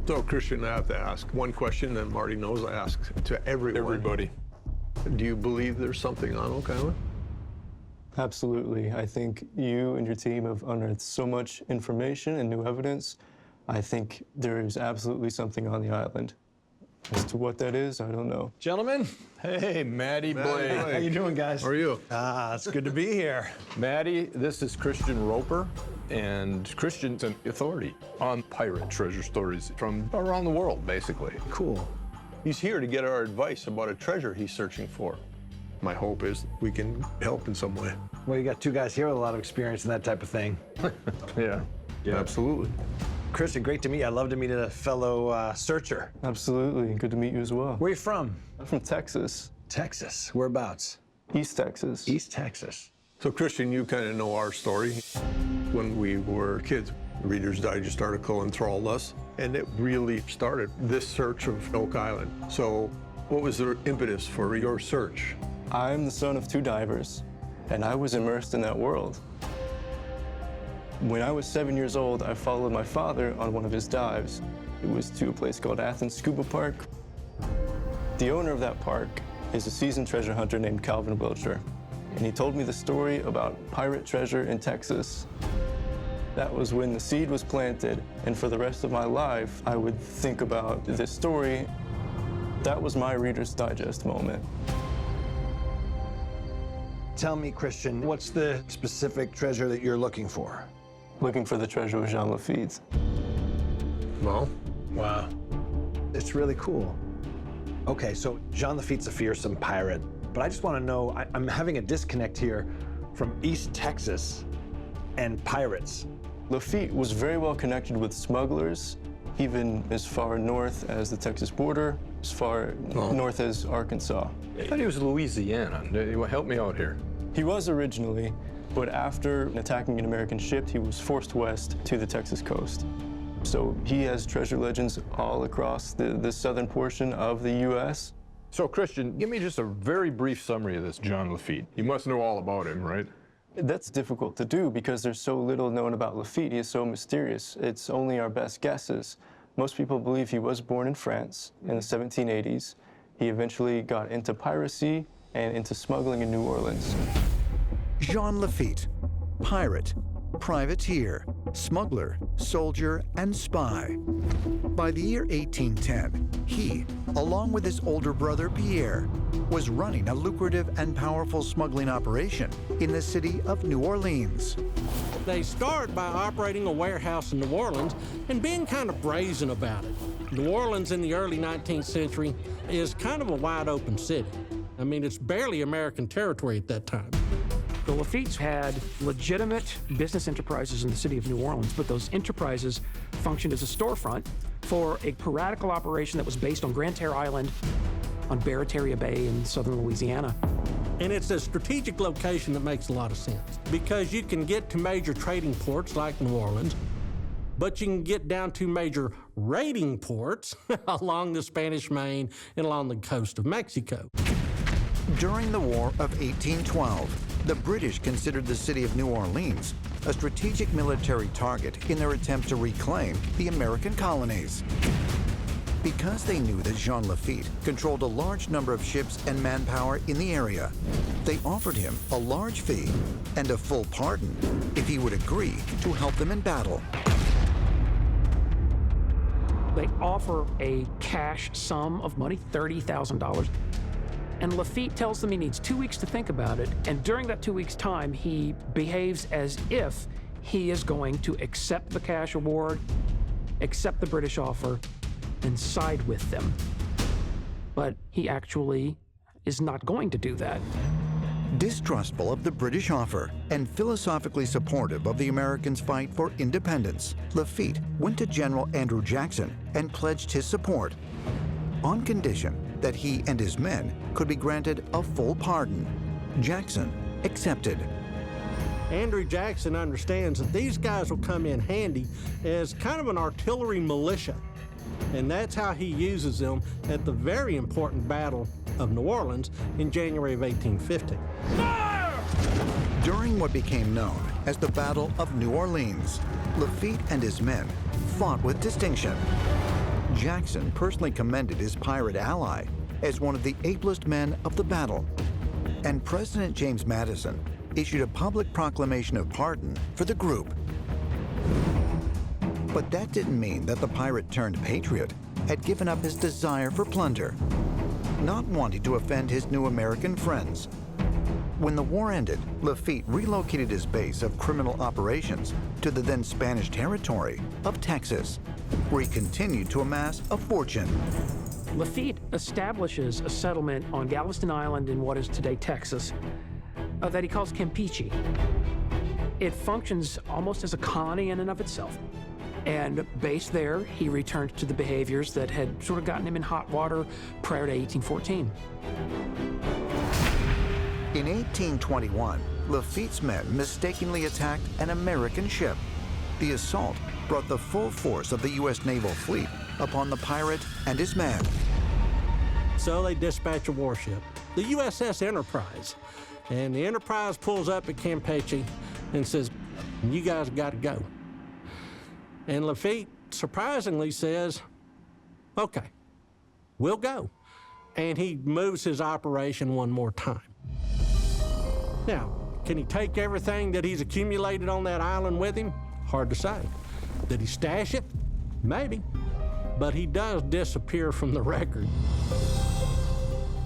So, Christian, I have to ask one question that Marty knows I ask to everyone. Everybody. Do you believe there's something on Oak Island? Absolutely. I think you and your team have unearthed so much information and new evidence. I think there is absolutely something on the island. As to what that is, I don't know. Gentlemen, hey, Matty Blake. How you doing, guys? How are you? It's good to be here. Matty, this is Christian Roper, and Christian's an authority on pirate treasure stories from around the world, basically. Cool. He's here to get our advice about a treasure he's searching for. My hope is we can help in some way. Well, you got two guys here with a lot of experience in that type of thing. Yeah. Absolutely. Christian, great to meet you. I'd love to meet a fellow searcher. Absolutely. Good to meet you as well. Where are you from? I'm from Texas, Texas. Whereabouts? East Texas. East Texas. So, Christian, you kind of know our story. When we were kids, the Reader's Digest article enthralled us, and it really started this search of Oak Island. So, what was the impetus for your search? I'm the son of two divers, and I was immersed in that world. When I was 7 years old, I followed my father on one of his dives. It was to a place called Athens Scuba Park. The owner of that park is a seasoned treasure hunter named Calvin Wiltshire, and he told me the story about pirate treasure in Texas. That was when the seed was planted, and for the rest of my life, I would think about this story. That was my Reader's Digest moment. Tell me, Christian, what's the specific treasure that you're looking for? Looking for the treasure of Jean Lafitte. Well, Wow. It's really cool. Okay, so Jean Lafitte's a fearsome pirate, but I just want to know, I'm having a disconnect here from East Texas and pirates. Lafitte was very well connected with smugglers, even as far north as the Texas border, as far north as Arkansas. I thought he was Louisiana. Help me out here. He was originally, but after attacking an American ship, he was forced west to the Texas coast. So he has treasure legends all across the southern portion of the U.S. So, Christian, give me just a very brief summary of this Jean Lafitte. You must know all about him, right? That's difficult to do because there's so little known about Lafitte. He is so mysterious. It's only our best guesses. Most people believe he was born in France in the 1780s. He eventually got into piracy and into smuggling in New Orleans. Jean Lafitte, pirate, privateer, smuggler, soldier, and spy. By the year 1810, he, along with his older brother Pierre, was running a lucrative and powerful smuggling operation in the city of New Orleans. They start by operating a warehouse in New Orleans and being kind of brazen about it. New Orleans in the early 19th century is kind of a wide open city. I mean, it's barely American territory at that time. The Lafitte's had legitimate business enterprises in the city of New Orleans, but those enterprises functioned as a storefront for a piratical operation that was based on Grand Terre Island on Barataria Bay in southern Louisiana. And it's a strategic location that makes a lot of sense because you can get to major trading ports like New Orleans, but you can get down to major raiding ports along the Spanish Main and along the coast of Mexico. During the War of 1812, the British considered the city of New Orleans a strategic military target in their attempt to reclaim the American colonies. Because they knew that Jean Lafitte controlled a large number of ships and manpower in the area, they offered him a large fee and a full pardon if he would agree to help them in battle. They offer a cash sum of money, $30,000. And Lafitte tells them he needs 2 weeks to think about it, and during that 2 weeks' time, he behaves as if he is going to accept the cash award, accept the British offer, and side with them. But he actually is not going to do that. Distrustful of the British offer and philosophically supportive of the Americans' fight for independence, Lafitte went to General Andrew Jackson and pledged his support on condition that he and his men could be granted a full pardon. Jackson accepted. Andrew Jackson understands that these guys will come in handy as kind of an artillery militia, and that's how he uses them at the very important Battle of New Orleans in January of 1850. During what became known as the Battle of New Orleans, Lafitte and his men fought with distinction. Jackson personally commended his pirate ally as one of the ablest men of the battle. And President James Madison issued a public proclamation of pardon for the group. But that didn't mean that the pirate-turned-patriot had given up his desire for plunder, not wanting to offend his new American friends. When the war ended, Lafitte relocated his base of criminal operations to the then Spanish territory of Texas, where he continued to amass a fortune. Lafitte establishes a settlement on Galveston Island in what is today Texas that he calls Campeche. It functions almost as a colony in and of itself. And based there, he returned to the behaviors that had sort of gotten him in hot water prior to 1814. In 1821, Lafitte's men mistakenly attacked an American ship. The assault brought the full force of the U.S. naval fleet upon the pirate and his men. So they dispatch a warship, the USS Enterprise. And the Enterprise pulls up at Campeche and says, "You guys got to go." And Lafitte surprisingly says, "Okay, we'll go." And he moves his operation one more time. Now, can he take everything that he's accumulated on that island with him? Hard to say. Did he stash it? Maybe. But he does disappear from the record.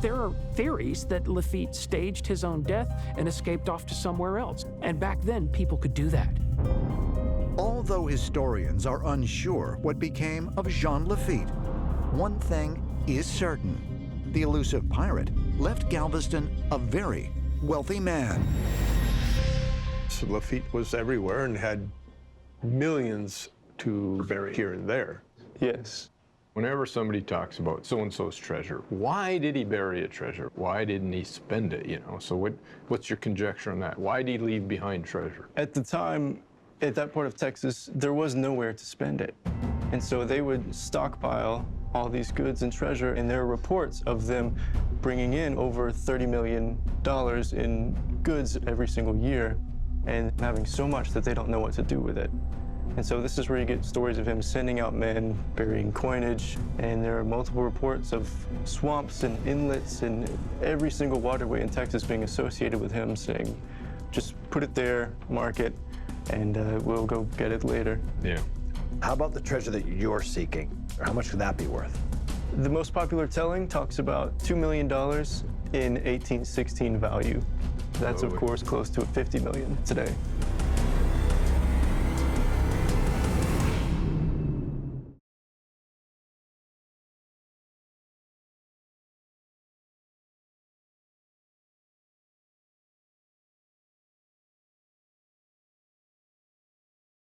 There are theories that Lafitte staged his own death and escaped off to somewhere else. And back then, people could do that. Although historians are unsure what became of Jean Lafitte, one thing is certain. The elusive pirate left Galveston a very wealthy man. So Lafitte was everywhere and had millions to bury here and there. Yes. Whenever somebody talks about so-and-so's treasure, why did he bury a treasure? Why didn't he spend it, you know? So what's your conjecture on that? Why did he leave behind treasure? At the time, at that part of Texas, there was nowhere to spend it. And so they would stockpile all these goods and treasure, and there are reports of them bringing in over $30 million in goods every single year and having so much that they don't know what to do with it. And so this is where you get stories of him sending out men, burying coinage, and there are multiple reports of swamps and inlets and every single waterway in Texas being associated with him, saying, just put it there, mark it, and we'll go get it later. Yeah. How about the treasure that you're seeking? How much could that be worth? The most popular telling talks about $2 million in 1816 value. That's, of course, close to $50 million today.